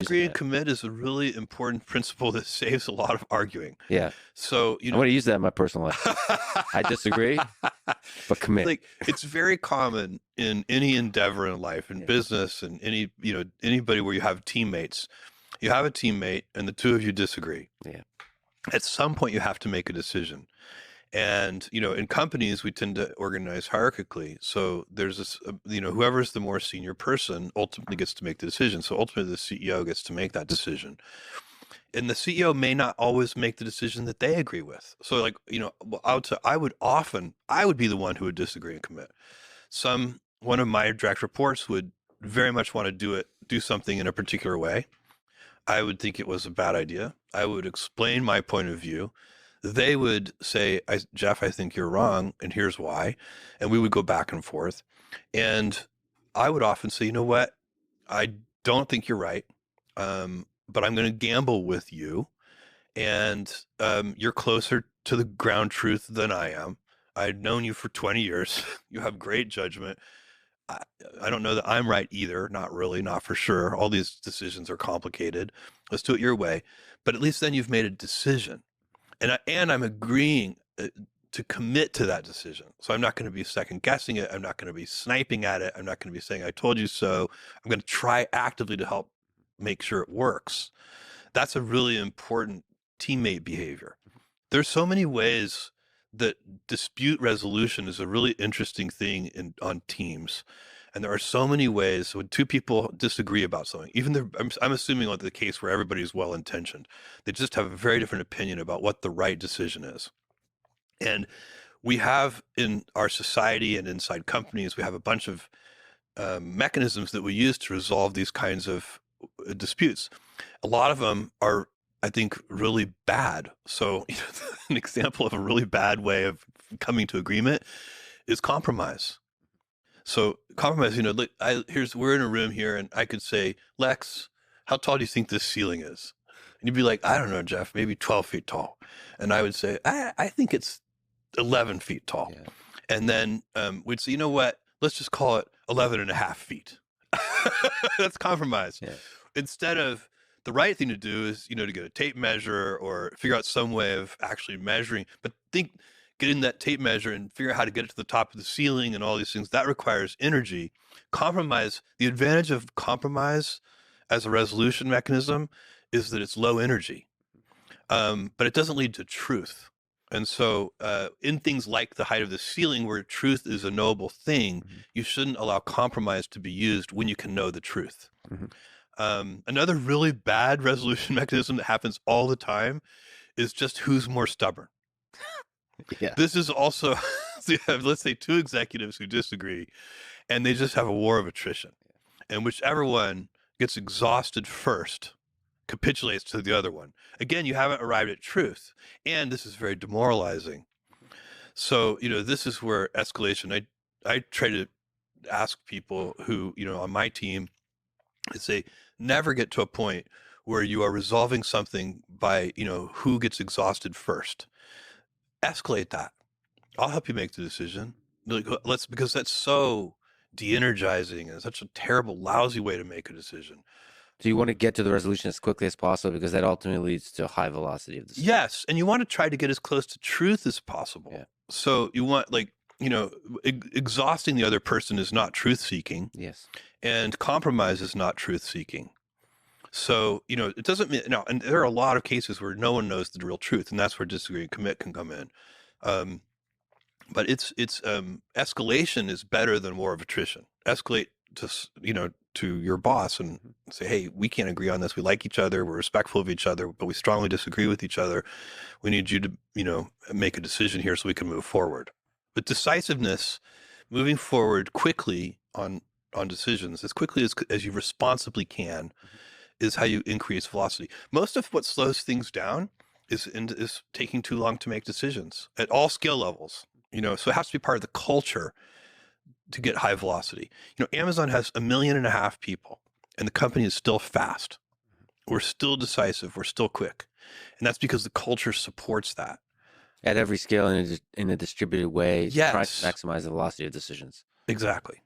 Agree and commit is a really important principle that saves a lot of arguing. Yeah. So, I'm going to use that in my personal life. I disagree, but commit. Like, it's very common in any endeavor in life, in business, and anybody where you have teammates. You have a teammate and the two of you disagree. Yeah. At some point you have to make a decision. And, in companies, we tend to organize hierarchically. So there's this, whoever's the more senior person ultimately gets to make the decision. So ultimately the CEO gets to make that decision. And the CEO may not always make the decision that they agree with. So like, I would be the one who would disagree and commit. One of my direct reports would very much want to do something in a particular way. I would think it was a bad idea. I would explain my point of view. They would say, Jeff, I think you're wrong, and here's why. And we would go back and forth. And I would often say, you know what? I don't think you're right, but I'm going to gamble with you. And you're closer to the ground truth than I am. I've known you for 20 years. You have great judgment. I don't know that I'm right either. Not really, not for sure. All these decisions are complicated. Let's do it your way. But at least then you've made a decision. And I'm agreeing to commit to that decision. So I'm not going to be second guessing it. I'm not going to be sniping at it. I'm not going to be saying, I told you so. I'm going to try actively to help make sure it works. That's a really important teammate behavior. There's so many ways that dispute resolution is a really interesting thing on teams. And there are so many ways when two people disagree about something, I'm assuming like the case where everybody's well-intentioned, they just have a very different opinion about what the right decision is. And we have in our society and inside companies, we have a bunch of mechanisms that we use to resolve these kinds of disputes. A lot of them are, I think, really bad. So an example of a really bad way of coming to agreement is compromise. So compromise, we're in a room here and I could say, Lex, how tall do you think this ceiling is? And you'd be like, I don't know, Jeff, maybe 12 feet tall. And I would say, I think it's 11 feet tall. Yeah. And then we'd say, you know what? Let's just call it 11 and a half feet. That's compromise. Yeah. Instead of the right thing to do is, to get a tape measure or figure out some way of actually measuring, but getting that tape measure and figure out how to get it to the top of the ceiling and all these things, that requires energy. Compromise, the advantage of compromise as a resolution mechanism is that it's low energy, but it doesn't lead to truth. And so in things like the height of the ceiling, where truth is a knowable thing, you shouldn't allow compromise to be used when you can know the truth. Another really bad resolution mechanism that happens all the time is just who's more stubborn. Yeah. This is also, so you have, let's say, two executives who disagree, and they just have a war of attrition. And whichever one gets exhausted first capitulates to the other one. Again, you haven't arrived at truth, and this is very demoralizing. So, this is where escalation, I try to ask people who, on my team, I say, never get to a point where you are resolving something by, who gets exhausted first. Escalate that. I'll help you make the decision. Because that's so de-energizing and such a terrible, lousy way to make a decision. So you want to get to the resolution as quickly as possible because that ultimately leads to a high velocity of decision. Yes, and you want to try to get as close to truth as possible. Yeah. So you want, exhausting the other person is not truth-seeking. Yes. And compromise is not truth-seeking. So, it doesn't mean, and there are a lot of cases where no one knows the real truth, and that's where disagree and commit can come in. But escalation is better than war of attrition. Escalate to your boss and say, hey, we can't agree on this. We like each other. We're respectful of each other, but we strongly disagree with each other. We need you to, make a decision here so we can move forward. But decisiveness, moving forward quickly on decisions, as quickly as you responsibly can, is how you increase velocity. Most of what slows things down is taking too long to make decisions at all skill levels. So it has to be part of the culture to get high velocity. Amazon has 1.5 million people, and the company is still fast. We're still decisive. We're still quick, and that's because the culture supports that. At every scale in a distributed way, yes. Trying to maximize the velocity of decisions. Exactly.